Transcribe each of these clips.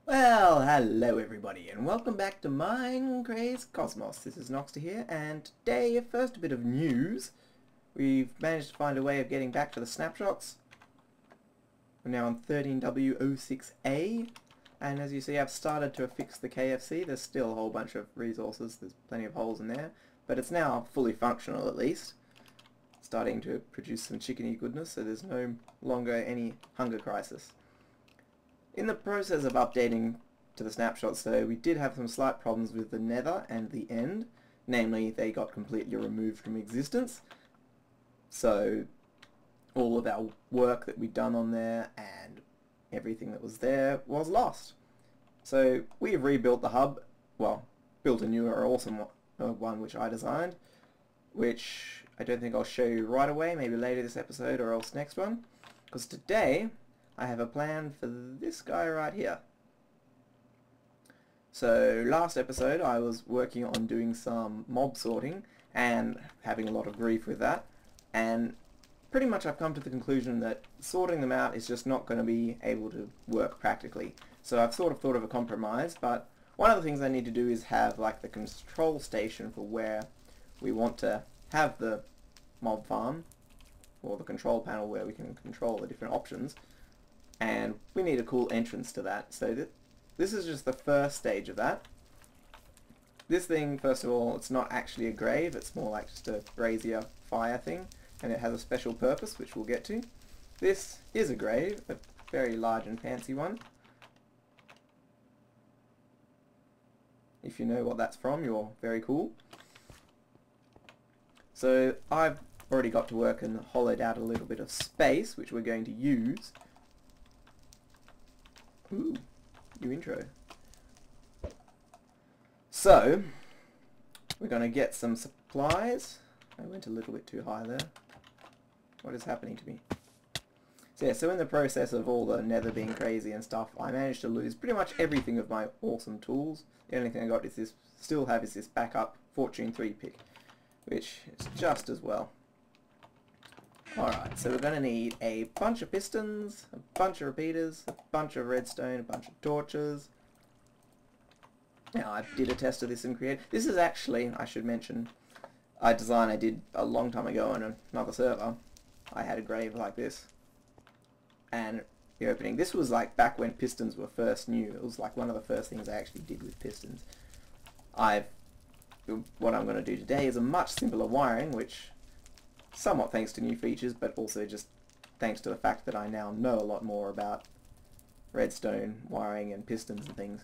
Well, hello everybody, and welcome back to MineCraze Cosmos. This is Noxter here, and today, first a bit of news. We've managed to find a way of getting back to the snapshots. We're now on 13W06A, and as you see, I've started to fix the KFC. There's still a whole bunch of resources, there's plenty of holes in there, but it's now fully functional at least. Starting to produce some chickeny goodness, so there's no longer any hunger crisis. In the process of updating to the snapshots though, we did have some slight problems with the nether and the end. Namely, they got completely removed from existence. So all of our work that we'd done on there and everything that was there was lost. So we have rebuilt the hub, well, built a newer awesome one which I designed, which I don't think I'll show you right away, maybe later this episode or else next one, because today I have a plan for this guy right here. So last episode I was working on doing some mob sorting and having a lot of grief with that, and pretty much I've come to the conclusion that sorting them out is just not going to be able to work practically. So I've sort of thought of a compromise, but one of the things I need to do is have like the control station for where we want to have the mob farm, or the control panel where we can control the different options. And we need a cool entrance to that. So this is just the first stage of that. This thing, first of all, it's not actually a grave, it's more like just a brazier fire thing, and it has a special purpose which we'll get to. This is a grave, a very large and fancy one. If you know what that's from, you're very cool. So I've already got to work and hollowed out a little bit of space which we're going to use. Ooh, new intro. So, we're going to get some supplies. I went a little bit too high there. What is happening to me? So yeah, so in the process of all the nether being crazy and stuff, I managed to lose pretty much everything of my awesome tools. The only thing I got is this, still have is this backup Fortune 3 pick, which is just as well. Alright, so we're going to need a bunch of pistons, a bunch of repeaters, a bunch of redstone, a bunch of torches. Now, I did a test of this in Create. This is actually, I should mention, a design I did a long time ago on another server. I had a grave like this. And the opening, this was like back when pistons were first new. It was like one of the first things I actually did with pistons. What I'm going to do today is a much simpler wiring, which somewhat thanks to new features, but also just thanks to the fact that I now know a lot more about redstone wiring and pistons and things.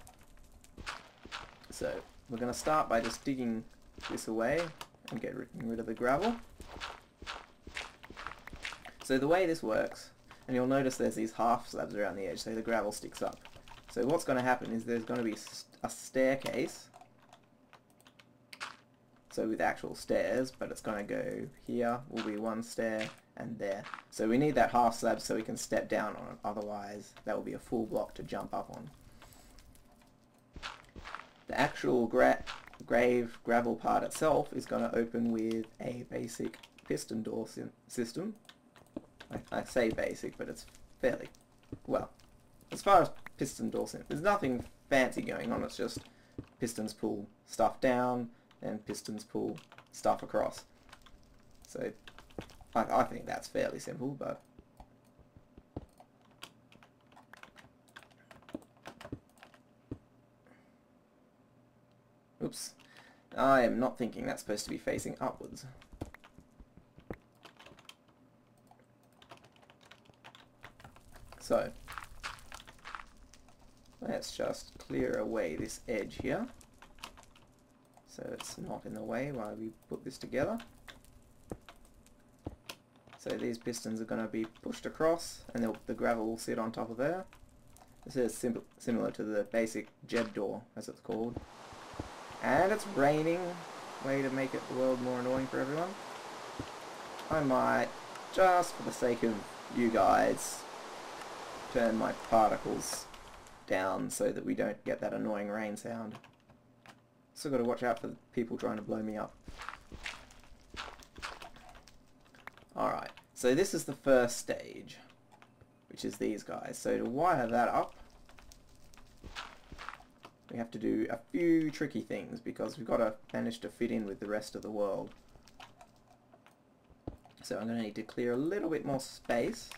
So we're going to start by just digging this away and getting rid of the gravel. So the way this works, and you'll notice there's these half slabs around the edge, so the gravel sticks up. So what's going to happen is there's going to be a staircase, so with actual stairs, but it's going to go here, will be one stair, and there. So we need that half slab so we can step down on it, otherwise that will be a full block to jump up on. The actual grave gravel part itself is going to open with a basic piston door system. I say basic, but it's fairly, well, as far as piston door system, there's nothing fancy going on, it's just pistons pull stuff down, and pistons pull stuff across. So I think that's fairly simple, but oops, I am not thinking that's supposed to be facing upwards. So let's just clear away this edge here, so it's not in the way while we put this together. So these pistons are going to be pushed across, and the gravel will sit on top of there. This is similar to the basic jeb door, as it's called. And it's raining, way to make the world more annoying for everyone. I might, just for the sake of you guys, turn my particles down so that we don't get that annoying rain sound. Still got to watch out for people trying to blow me up. Alright, so this is the first stage, which is these guys. So to wire that up, we have to do a few tricky things because we've got to manage to fit in with the rest of the world. So I'm going to need to clear a little bit more space.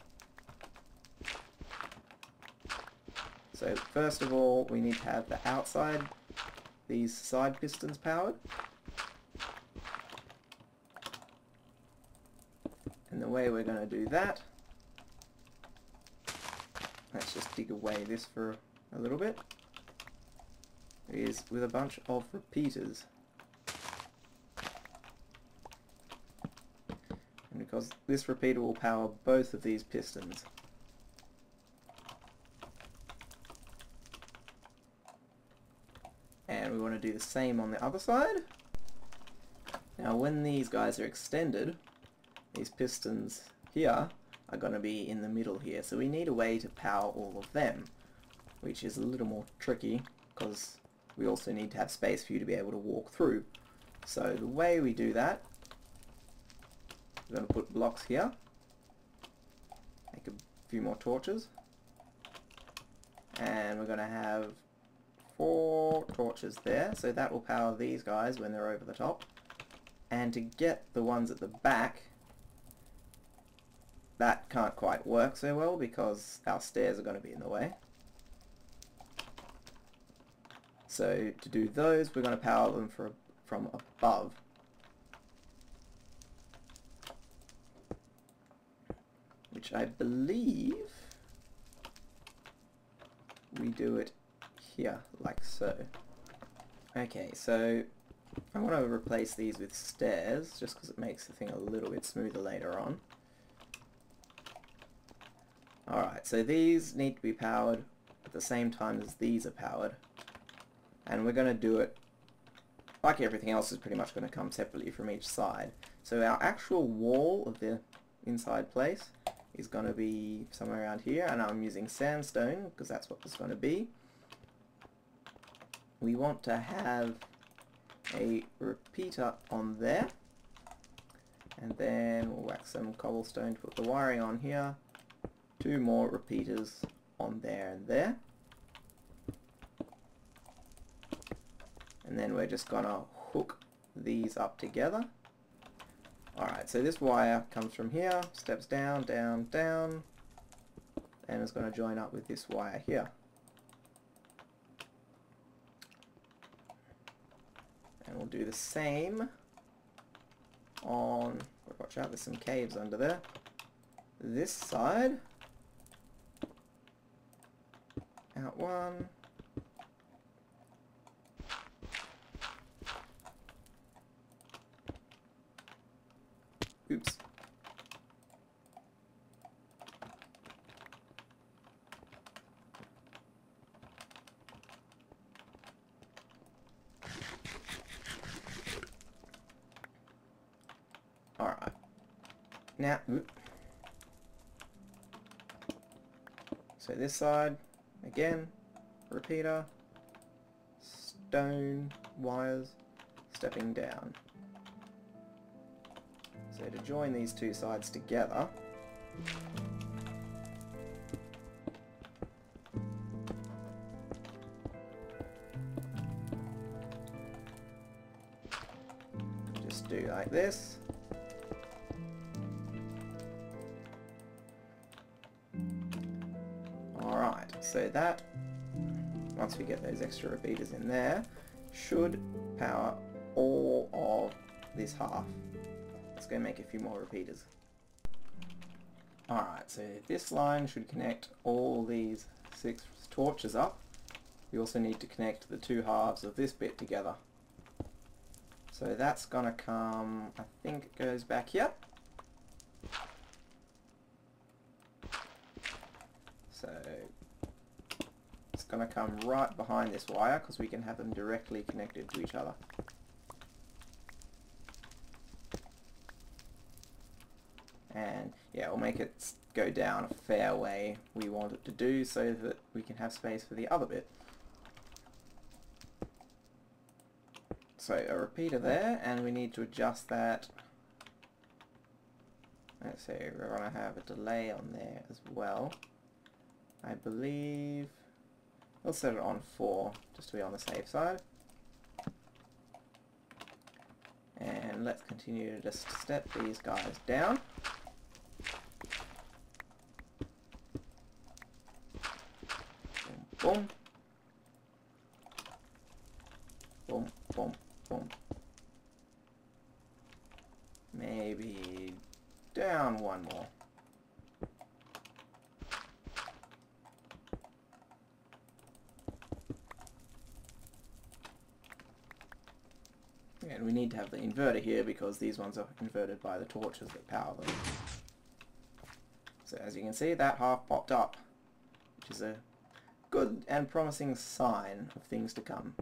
So first of all, we need to have the outside, these side pistons powered. And the way we're going to do that, let's just dig away this for a little bit, is with a bunch of repeaters. And because this repeater will power both of these pistons. And we want to do the same on the other side. Now when these guys are extended, these pistons here are going to be in the middle here, so we need a way to power all of them, which is a little more tricky because we also need to have space for you to be able to walk through. So the way we do that, we're going to put blocks here, make a few more torches, and we're going to have 4 torches there, so that will power these guys when they're over the top. And to get the ones at the back, that can't quite work so well because our stairs are going to be in the way. So to do those, we're going to power them from above. Which I believe we do it here, like so. Okay, so I want to replace these with stairs just because it makes the thing a little bit smoother later on. Alright, so these need to be powered at the same time as these are powered. And we're going to do it, like everything else is pretty much going to come separately from each side. So our actual wall of the inside place is going to be somewhere around here, and I'm using sandstone because that's what it's going to be. We want to have a repeater on there, and then we'll whack some cobblestone to put the wiring on here. 2 more repeaters on there and there. And then we're just gonna hook these up together. Alright, so this wire comes from here, steps down, down, down, and it's gonna join up with this wire here. And we'll do the same on, watch out, there's some caves under there, this side. Out one. Oops. Alright. Now, so this side, again, repeater, stone wires, stepping down. So to join these 2 sides together, just do like this. Alright, so that, once we get those extra repeaters in there, should power all of this half. Let's go make a few more repeaters. Alright, so this line should connect all these 6 torches up. We also need to connect the 2 halves of this bit together. So that's gonna come, I think it goes back here. So it's gonna come right behind this wire because we can have them directly connected to each other. And yeah, we'll make it go down a fair way we want it to do so that we can have space for the other bit. So a repeater there, and we need to adjust that. Let's see, we're going to have a delay on there as well. I believe We'll set it on 4 just to be on the safe side. And let's continue to just step these guys down. Boom, boom. Boom, boom, boom. Maybe down one more. And we need to have the inverter here because these ones are inverted by the torches that power them. So as you can see, that half popped up, which is a good and promising sign of things to come.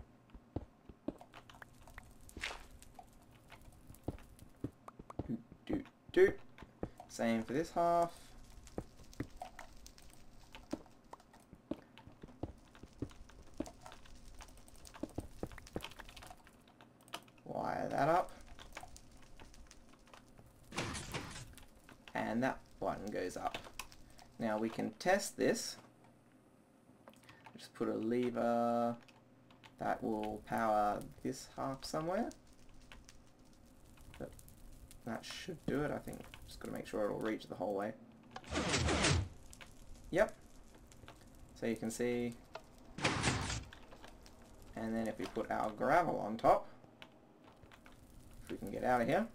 Do. Same for this half. Wire that up. And that one goes up. Now we can test this. Just put a lever that will power this half somewhere. That should do it, I think. Just got to make sure it'll reach the whole way. Yep. So you can see. And then if we put our gravel on top, if we can get out of here.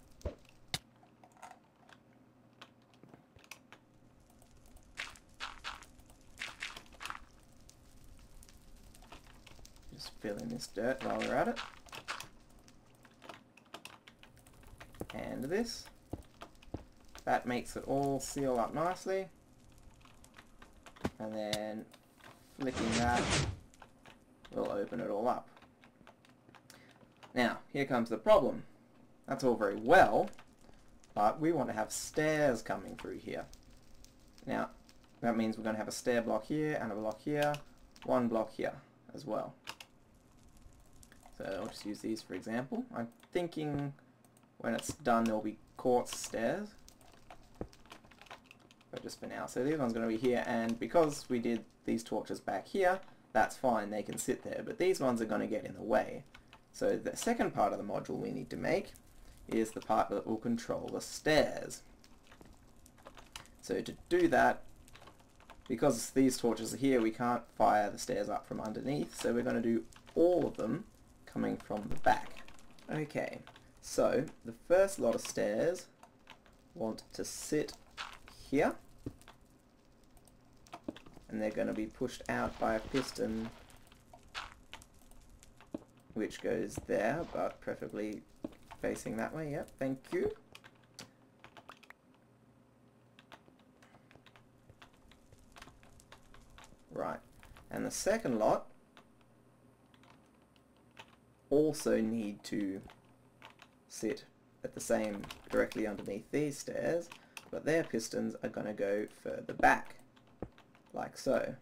Just fill in this dirt while we're at it. And this. That makes it all seal up nicely. And then flicking that will open it all up. Now, here comes the problem. That's all very well, but we want to have stairs coming through here. Now, that means we're going to have a stair block here and a block here, one block here as well. So I'll just use these for example. I'm thinking when it's done there'll be quartz stairs. But just for now. So these ones going to be here, and because we did these torches back here, that's fine, they can sit there. But these ones are going to get in the way. So the second part of the module we need to make is the part that will control the stairs. So to do that, because these torches are here, we can't fire the stairs up from underneath, so we're going to do all of them coming from the back. Okay, so the first lot of stairs want to sit here, and they're going to be pushed out by a piston which goes there, but preferably facing that way. Yep, thank you. Right, and the second lot also need to sit at the same directly underneath these stairs, but their pistons are going to go further back, like so.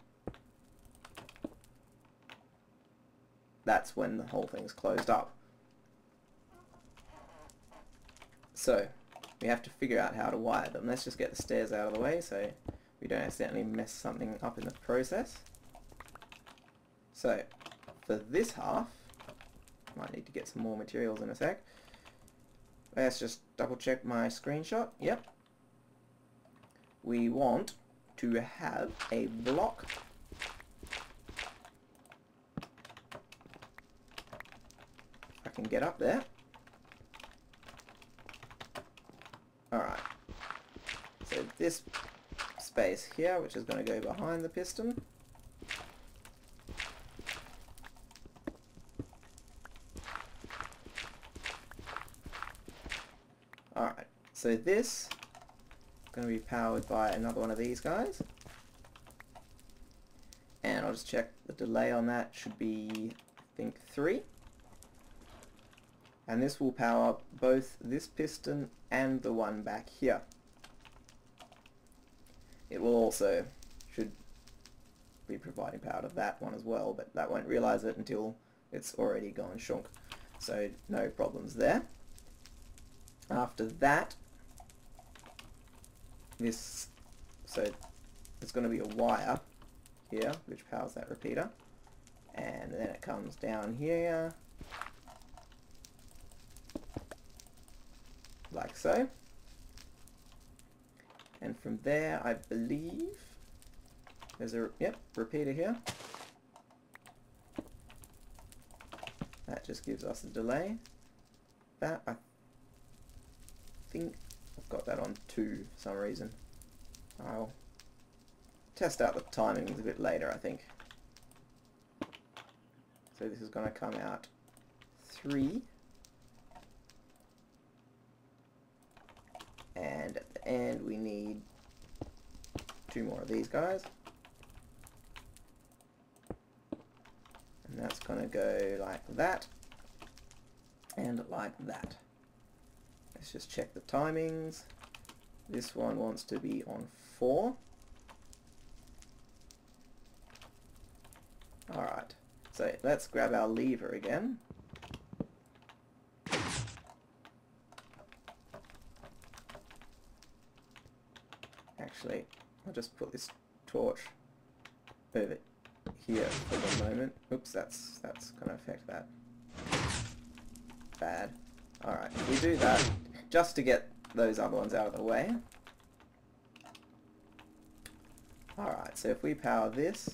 That's when the whole thing's closed up. So we have to figure out how to wire them. Let's just get the stairs out of the way so we don't accidentally mess something up in the process. So for this half, might need to get some more materials in a sec. Let's just double check my screenshot. Yep. We want to have a block I can get up there. Alright. So this space here, which is going to go behind the piston. Alright, so this is going to be powered by another one of these guys. And I'll just check the delay on that. Should be, I think, 3. And this will power both this piston and the one back here. It will also should be providing power to that one as well, but that won't realize it until it's already gone shunk. So no problems there. After that, so there's going to be a wire here which powers that repeater. and then it comes down here like so, and from there I believe there's a repeater here. That just gives us a delay. That I think I've got that on 2 for some reason. I'll test out the timings a bit later, I think. So this is going to come out 3. And at the end we need 2 more of these guys. And that's going to go like that. And like that. Let's just check the timings. This one wants to be on 4. Alright, so let's grab our lever again. Actually, I'll just put this torch over here for the moment. Oops, that's going to affect that. Bad. Alright, we do that just to get those other ones out of the way. Alright, so if we power this,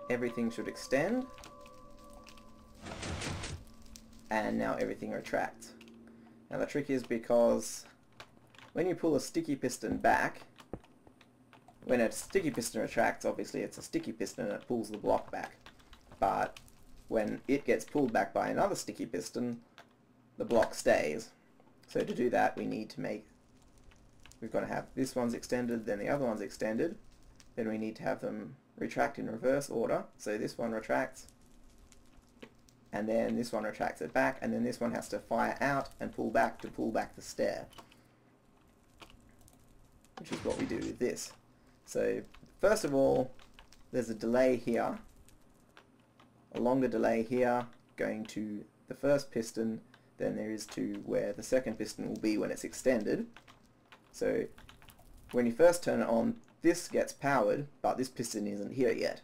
everything should extend, and now everything retracts. Now the trick is because when you pull a sticky piston back, when a sticky piston retracts, obviously it's a sticky piston and it pulls the block back. But when it gets pulled back by another sticky piston, the block stays. So to do that, we need to we've got to have this one's extended, then the other one's extended. Then we need to have them retract in reverse order. So this one retracts, and then this one retracts it back, and then this one has to fire out and pull back to pull back the stair, which is what we do with this. So first of all, there's a delay here, a longer delay here going to the first piston than there is to where the second piston will be when it's extended. So when you first turn it on, this gets powered, but this piston isn't here yet.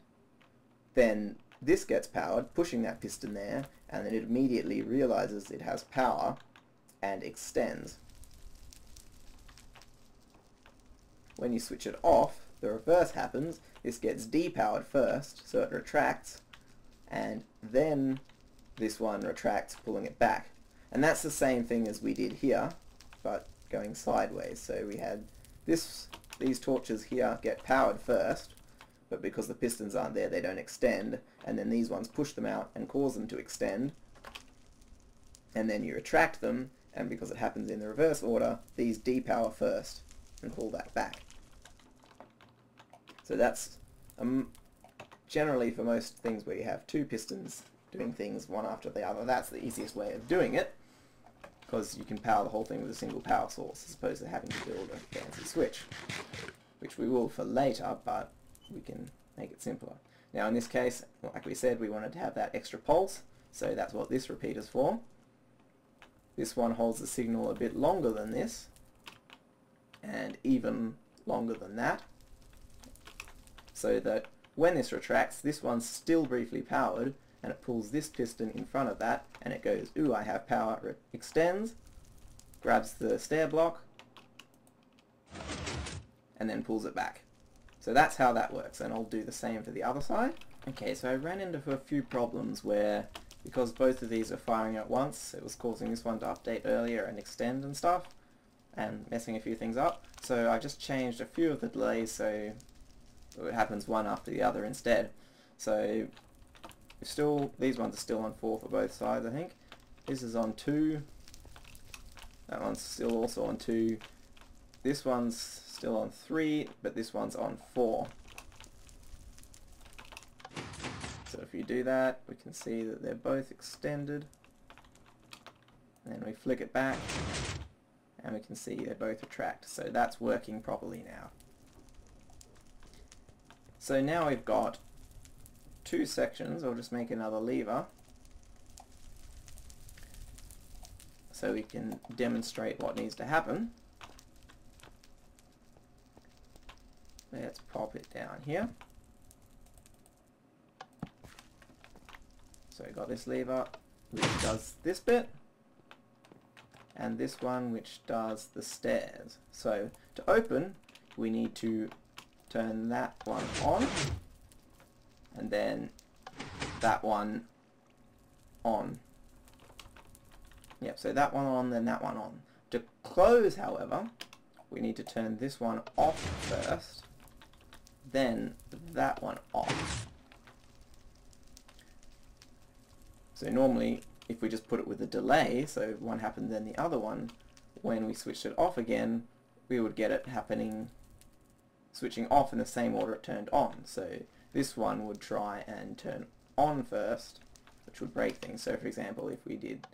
Then this gets powered, pushing that piston there, and then it immediately realizes it has power and extends. When you switch it off, the reverse happens. This gets depowered first, so it retracts, and then this one retracts, pulling it back. And that's the same thing as we did here, but going sideways. So we had these torches here get powered first, but because the pistons aren't there, they don't extend, and then these ones push them out and cause them to extend, and then you retract them, and because it happens in the reverse order, these depower first and pull that back. So that's generally for most things where you have 2 pistons doing things one after the other, that's the easiest way of doing it, because you can power the whole thing with a single power source as opposed to having to build a fancy switch, which we will for later, but we can make it simpler. Now in this case, like we said, we wanted to have that extra pulse, so that's what this repeater's for. This one holds the signal a bit longer than this, and even longer than that, so that when this retracts, this one's still briefly powered, and it pulls this piston in front of that, and it goes, ooh, I have power, it extends, grabs the stair block, and then pulls it back. So that's how that works, and I'll do the same for the other side. Okay, so I ran into a few problems where, because both of these are firing at once, it was causing this one to update earlier and extend and stuff, and messing a few things up. So I just changed a few of the delays so it happens one after the other instead. So these ones are still on 4 for both sides, I think. This is on 2. That one's still also on 2. This one's still on 3, but this one's on 4. So if you do that, we can see that they're both extended. And then we flick it back, and we can see they both retract. So that's working properly now. So now we've got 2 sections. I'll just make another lever so we can demonstrate what needs to happen. Let's pop it down here. So I got this lever which does this bit, and this one which does the stairs. So to open, we need to turn that one on, and then that one on. Yep, so that one on, then that one on. To close, however, we need to turn this one off first, then that one off. So normally, if we just put it with a delay, so one happened then the other one, when we switched it off again, we would get it happening, switching off in the same order it turned on. So this one would try and turn on first, which would break things. So for example, if we did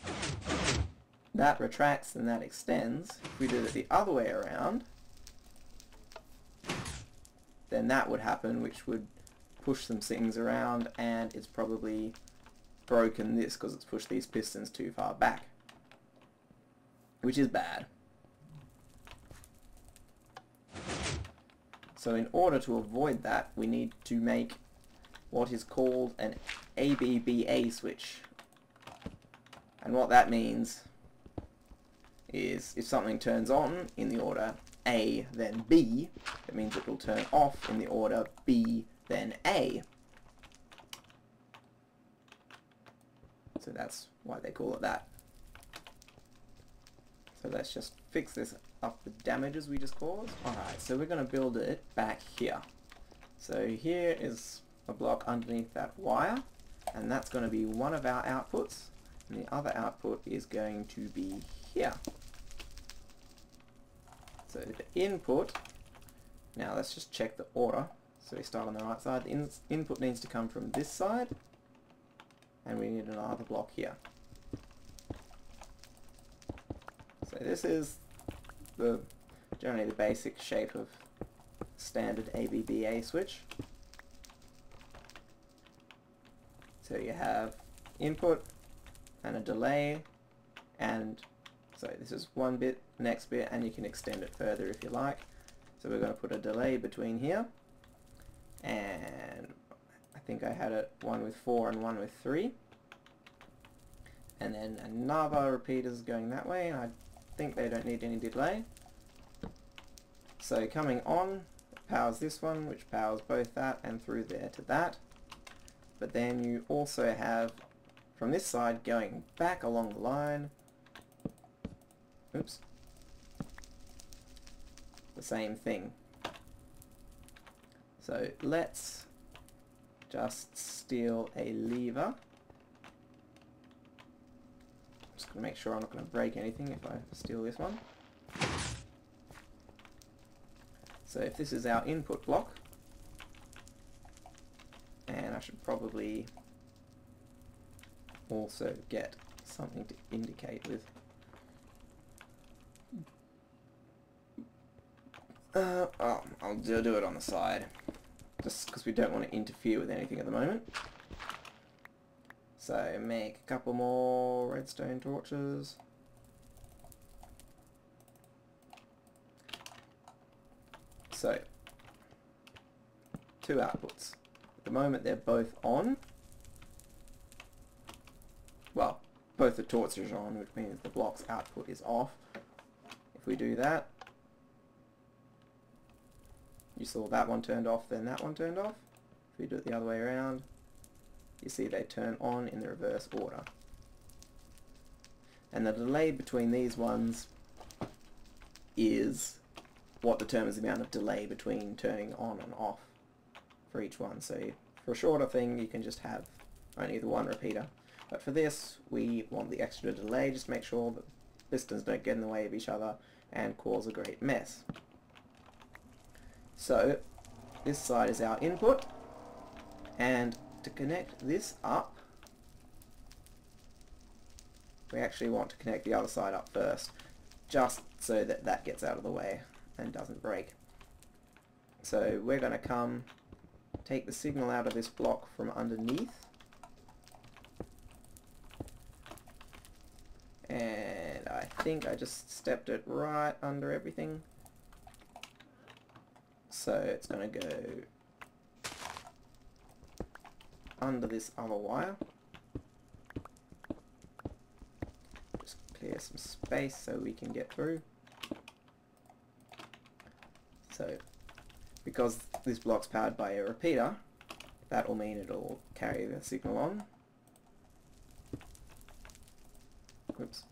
that retracts and that extends, if we did it the other way around, then that would happen, which would push some things around, and it's probably broken this because it's pushed these pistons too far back, which is bad. So in order to avoid that, we need to make what is called an ABBA switch. And what that means is if something turns on in the order A then B, it means it will turn off in the order B then A. So that's why they call it that. So let's just fix this up the damages we just caused. Alright, so we're going to build it back here. So here is a block underneath that wire, and that's going to be one of our outputs, and the other output is going to be here. So the input, now let's just check the order. So we start on the right side. The input needs to come from this side, and we need another block here. So this is generally the basic shape of standard ABBA switch. So you have input and a delay, and so this is one bit, next bit, and you can extend it further if you like. So we're going to put a delay between here, and I think I had it one with 4 and one with 3, and then another repeaters going that way, and I think they don't need any delay. So coming on powers this one, which powers both that and through there to that. But then you also have from this side going back along the line, oops, the same thing. So let's just steal a lever. Just going to make sure I'm not going to break anything if I steal this one. So if this is our input block, and I should probably also get something to indicate with. I'll do it on the side, just because we don't want to interfere with anything at the moment. So make a couple more redstone torches. So, 2 outputs. At the moment they're both on. Well, both the torches are on, which means the block's output is off. If we do that, you saw that one turned off, then that one turned off. If we do it the other way around, you see they turn on in the reverse order. And the delay between these ones is what determines the amount of delay between turning on and off for each one. So for a shorter thing you can just have only the one repeater, but for this we want the extra delay, just make sure that pistons don't get in the way of each other and cause a great mess. So this side is our input, and to connect this up we actually want to connect the other side up first, just so that that gets out of the way and doesn't break. So we're going to come take the signal out of this block from underneath, and I think I just stepped it right under everything, so it's going to go under this other wire, create some space so we can get through. So, because this block's powered by a repeater, that will mean it'll carry the signal on. Oops.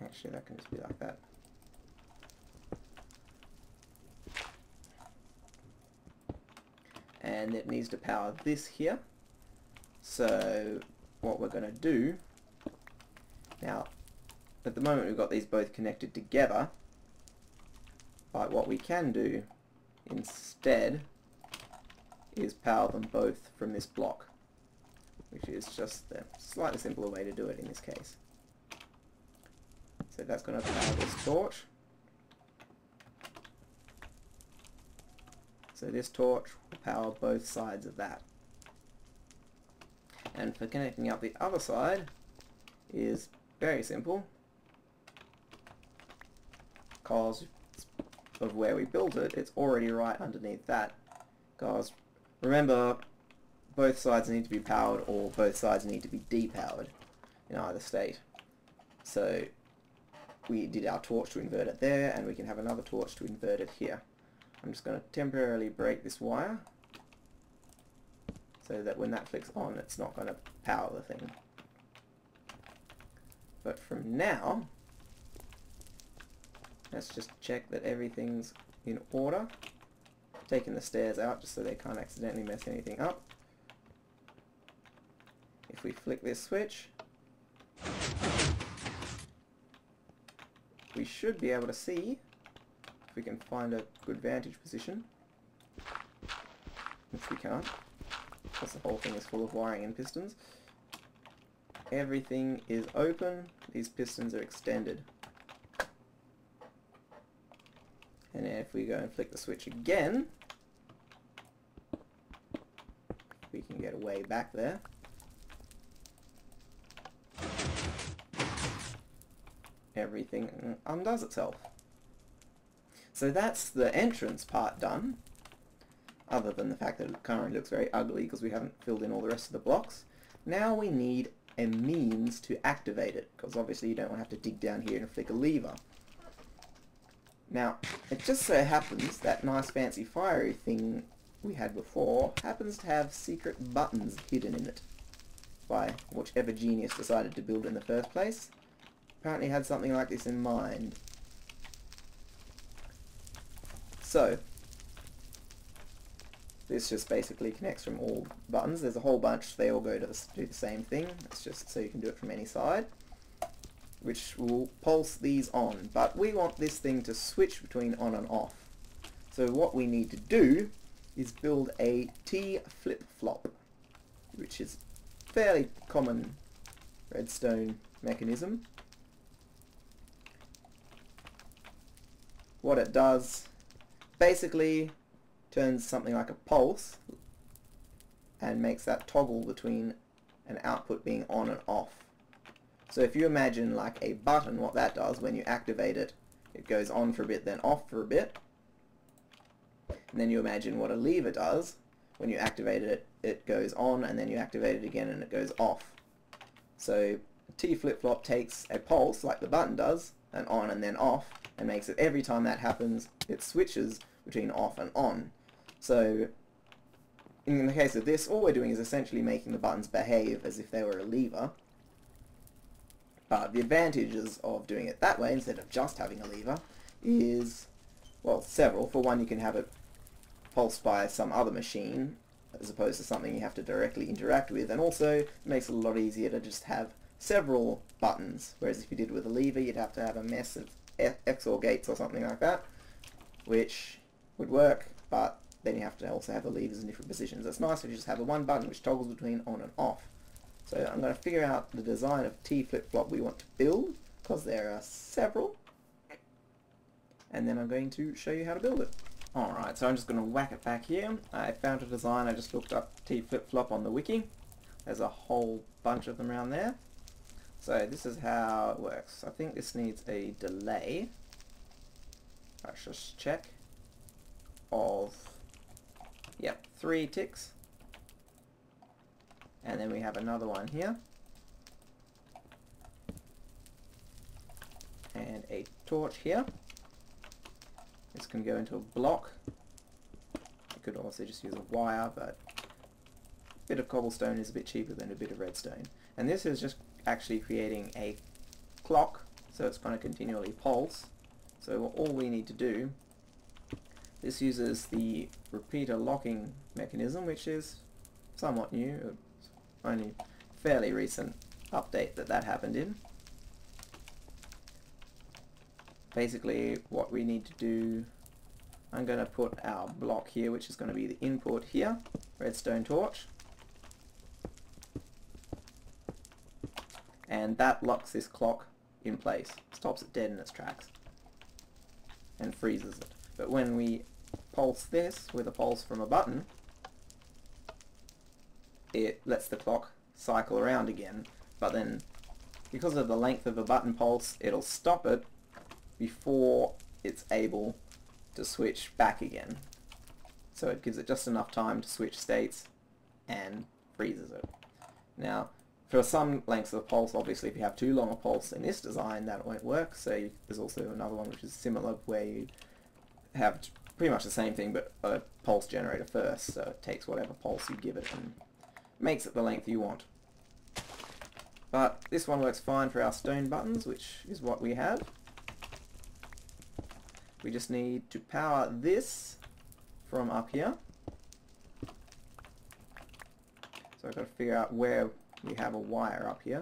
Actually, that can just be like that. And it needs to power this here. So what we're going to do now, at the moment we've got these both connected together, but what we can do instead is power them both from this block, which is just a slightly simpler way to do it in this case. So that's going to power this torch. So this torch will power both sides of that. And for connecting up the other side is very simple. Because of where we built it, it's already right underneath that. Because remember, both sides need to be powered or both sides need to be depowered in either state. So we did our torch to invert it there, and we can have another torch to invert it here. I'm just going to temporarily break this wire so that when that flicks on, it's not going to power the thing. But from now, let's just check that everything's in order. Taking the stairs out just so they can't accidentally mess anything up. If we flick this switch, we should be able to see, if we can find a good vantage position, which we can't, because the whole thing is full of wiring and pistons. Everything is open, these pistons are extended. And if we go and flick the switch again, we can get a way back there. Everything undoes itself. So that's the entrance part done, other than the fact that it currently looks very ugly because we haven't filled in all the rest of the blocks. Now we need a means to activate it, because obviously you don't want to have to dig down here and flick a lever. Now, it just so happens that nice fancy fiery thing we had before happens to have secret buttons hidden in it by whichever genius decided to build it in the first place. Apparently had something like this in mind. So, this just basically connects from all buttons. There's a whole bunch, they all go to do the same thing. It's just so you can do it from any side, which will pulse these on. But we want this thing to switch between on and off. So what we need to do is build a T flip-flop, which is a fairly common redstone mechanism. What it does, basically turns something like a pulse and makes that toggle between an output being on and off. So if you imagine like a button, what that does, when you activate it, it goes on for a bit, then off for a bit. And then you imagine what a lever does. When you activate it, it goes on, and then you activate it again and it goes off. So T flip-flop takes a pulse, like the button does, and on and then off, and makes it every time that happens, it switches between off and on. So in the case of this, all we're doing is essentially making the buttons behave as if they were a lever. But the advantages of doing it that way, instead of just having a lever, is, well, several. For one, you can have it pulsed by some other machine, as opposed to something you have to directly interact with, and also it makes it a lot easier to just have several buttons, whereas if you did it with a lever, you'd have to have a mess of XOR gates or something like that, which would work, but then you have to also have the levers in different positions. It's nice if you just have a one button which toggles between on and off. So I'm going to figure out the design of T flip-flop we want to build, because there are several, and then I'm going to show you how to build it. Alright, so I'm just going to whack it back here. I found a design. I just looked up T flip-flop on the wiki. There's a whole bunch of them around there. So this is how it works. I think this needs a delay. Let's just check. Of, yep, 3 ticks. And then we have another one here. And a torch here. This can go into a block. You could also just use a wire, but a bit of cobblestone is a bit cheaper than a bit of redstone. And this is just actually creating a clock, so it's going to continually pulse. So all we need to do, this uses the repeater locking mechanism, which is somewhat new. It's only fairly recent update that happened in. Basically what we need to do, I'm going to put our block here, which is going to be the input here, redstone torch, and that locks this clock in place, stops it dead in its tracks and freezes it. But when we pulse this with a pulse from a button, it lets the clock cycle around again, but then because of the length of a button pulse, it'll stop it before it's able to switch back again. So it gives it just enough time to switch states and freezes it. Now, for some lengths of pulse, obviously if you have too long a pulse in this design, that won't work. So there's also another one which is similar, where you have pretty much the same thing, but a pulse generator first. So it takes whatever pulse you give it and makes it the length you want. But this one works fine for our stone buttons, which is what we have. We just need to power this from up here. So I've got to figure out where we have a wire up here.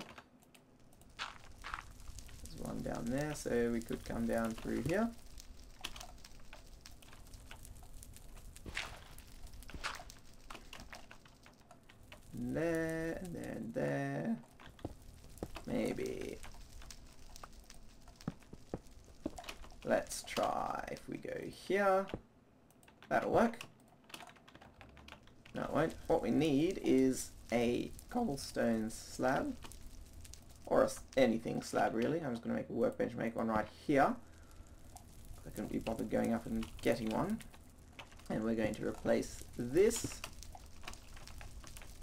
There's one down there, so we could come down through here. There, and there, and there. Maybe. Let's try if we go here. That'll work. No, it won't. What we need is a cobblestone slab, or anything slab really. I'm just going to make a workbench, make one right here. I couldn't be bothered going up and getting one. And we're going to replace this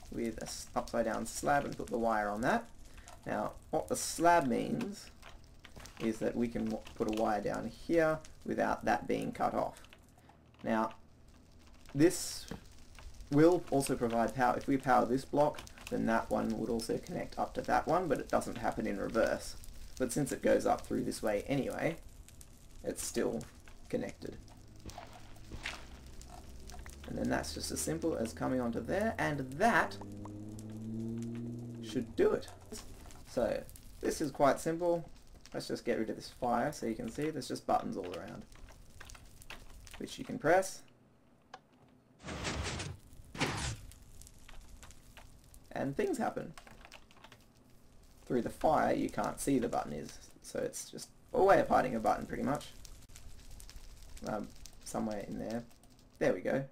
with an upside down slab and put the wire on that. Now, what the slab means is that we can put a wire down here without that being cut off. Now, this will also provide power. If we power this block, then that one would also connect up to that one, but it doesn't happen in reverse. But since it goes up through this way anyway, it's still connected. And then that's just as simple as coming onto there, and that should do it. So this is quite simple. Let's just get rid of this fire so you can see there's just buttons all around, which you can press. And things happen. Through the fire you can't see the button is, so it's just a way of hiding a button pretty much. Somewhere in there. There we go.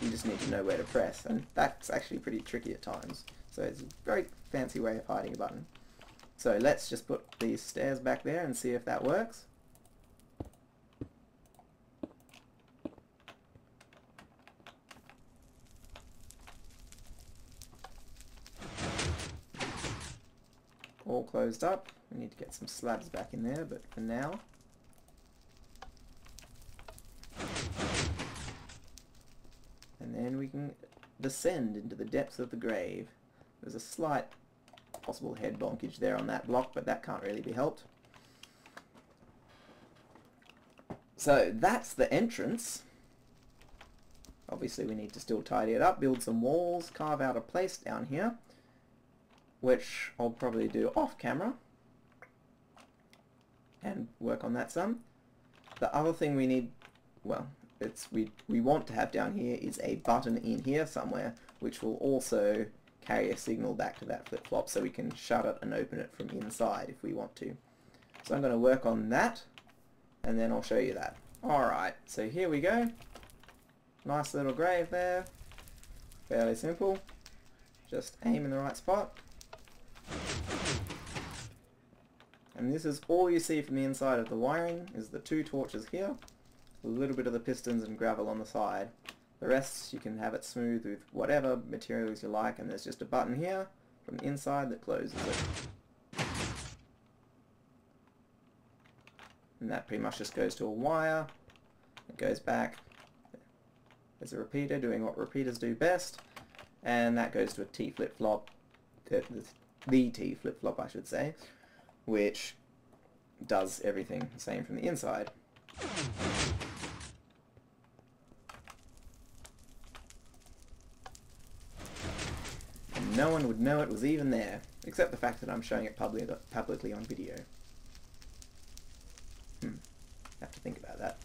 You just need to know where to press, and that's actually pretty tricky at times. So it's a very fancy way of hiding a button. So let's just put these stairs back there and see if that works. All closed up. We need to get some slabs back in there, but for now. And then we can descend into the depths of the grave. There's a slight possible head bonkage there on that block, but that can't really be helped. So that's the entrance. Obviously we need to still tidy it up, build some walls, carve out a place down here, which I'll probably do off camera and work on that some. The other thing we need, well, we want to have down here is a button in here somewhere, which will also carry a signal back to that flip-flop, so we can shut it and open it from inside if we want to. So I'm going to work on that, and then I'll show you that. Alright, so here we go. Nice little grave there. Fairly simple. Just aim in the right spot. And this is all you see from the inside of the wiring, is the two torches here, a little bit of the pistons and gravel on the side. The rest you can have it smooth with whatever materials you like, and there's just a button here from the inside that closes it. And that pretty much just goes to a wire. It goes back. There's a repeater doing what repeaters do best, and that goes to a T flip-flop, the T flip-flop I should say, which does everything the same from the inside. And no one would know it was even there, except the fact that I'm showing it publicly on video. Have to think about that.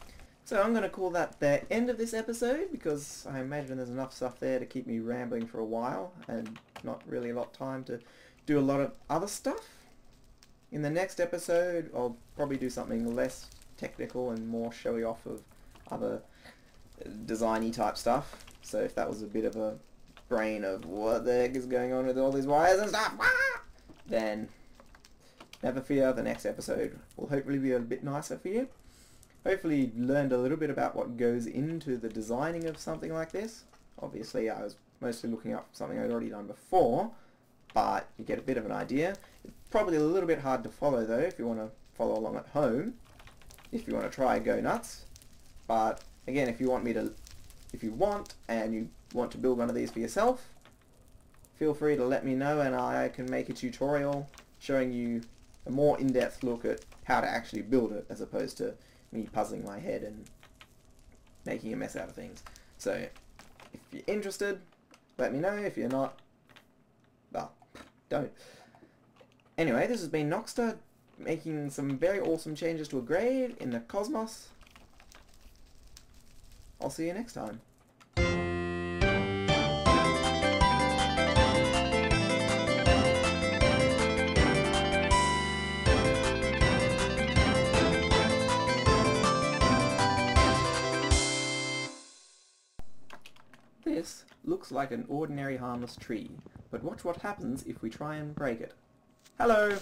So I'm going to call that the end of this episode, because I imagine there's enough stuff there to keep me rambling for a while, and not really a lot of time to do a lot of other stuff. In the next episode I'll probably do something less technical and more showy off of other designy type stuff. So if that was a bit of a brain of what the heck is going on with all these wires and stuff, then never fear, the next episode will hopefully be a bit nicer for you. Hopefully you learned a little bit about what goes into the designing of something like this. Obviously I was mostly looking up something I'd already done before, but you get a bit of an idea. It's probably a little bit hard to follow though if you want to follow along at home, if you want to try go nuts. But again, if you want and you want to build one of these for yourself, feel free to let me know and I can make a tutorial showing you a more in-depth look at how to actually build it, as opposed to me puzzling my head and making a mess out of things. So if you're interested, let me know. If you're not, well, don't. Anyway, this has been Noxter making some very awesome changes to a grave in the cosmos. I'll see you next time. This looks like an ordinary harmless tree, but watch what happens if we try and break it. Hello!